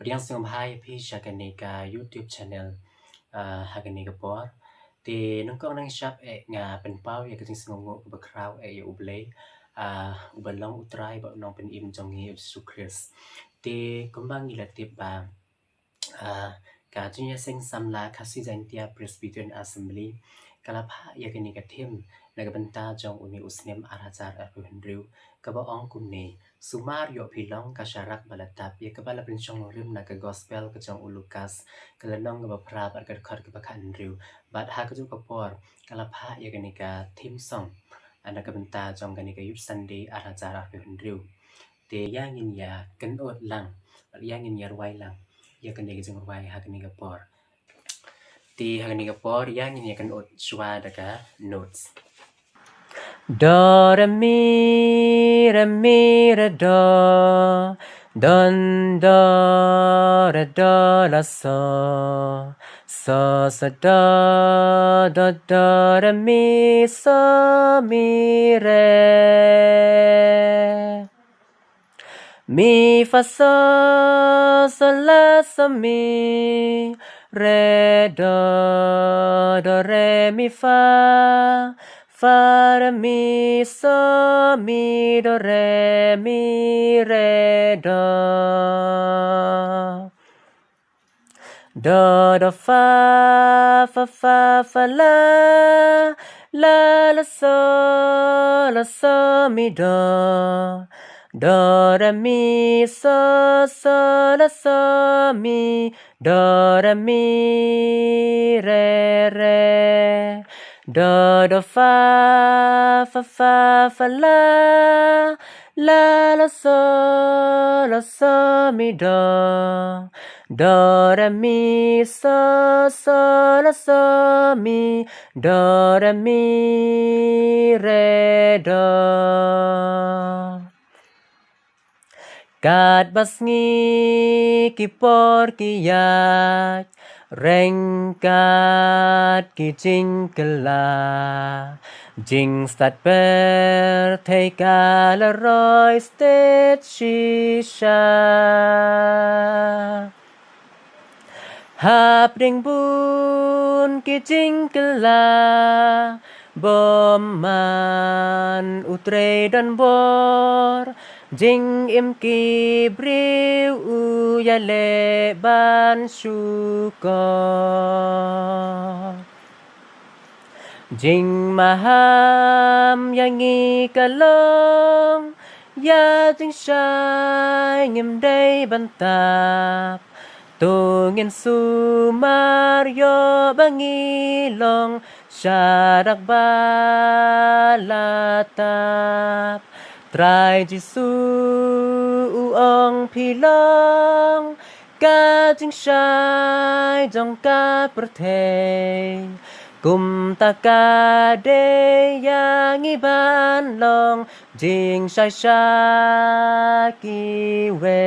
Yang singom hai pi shakanika YouTube channel hakanika por ti nung kong nang shop nga penpau ya kating singom ko bakraw ya ublay ubalong utray ba nong pen im jong hi su Chris ti kumbang ilatip ba ka junya sing samla kasi jantia Presbyterian Assembly kalapha ya kanika tim nagabanta jong uni usnem arajar arundriu kabaong kumne sumar yo pilong kasyarak balatap ya kabala pensyong rim naga gospel kajong ulukas kalanong ngabapra at kadkar kabakandriu bat ha kaju kapor kalapha ya kanika tim song nagabanta jong kanika youth Sunday arajar arundriu te yangin ya kanot lang yangin ya ruway lang ya kanika jong ruway ha kanika por ti ha kanika por yangin ya kanot shwa daga notes Do re mi re do don do re do la so so do re mi so mi re mi fa so la so mi re do re mi fa re mi so mi do re mi re do fa la so mi do re mi so la so mi do re mi re do fa la so mi do re mi so la so mi do re mi re do Gad basngi kipor kiyat reng gad ki jing kala jing stat ber te kala roy stet shisha hap ding bun ki jing kala bom man utre dan bor Jing im ki briu u ya le ban shu ko Jing maham ya ngi kalong ya jing shai ngim day ban tap tu ngin su mario bangi long sharak balatap Trai Gisu uong pilong Ka jing shai jong ka pertei Kum taka de yang iban long Jing shai shai ki we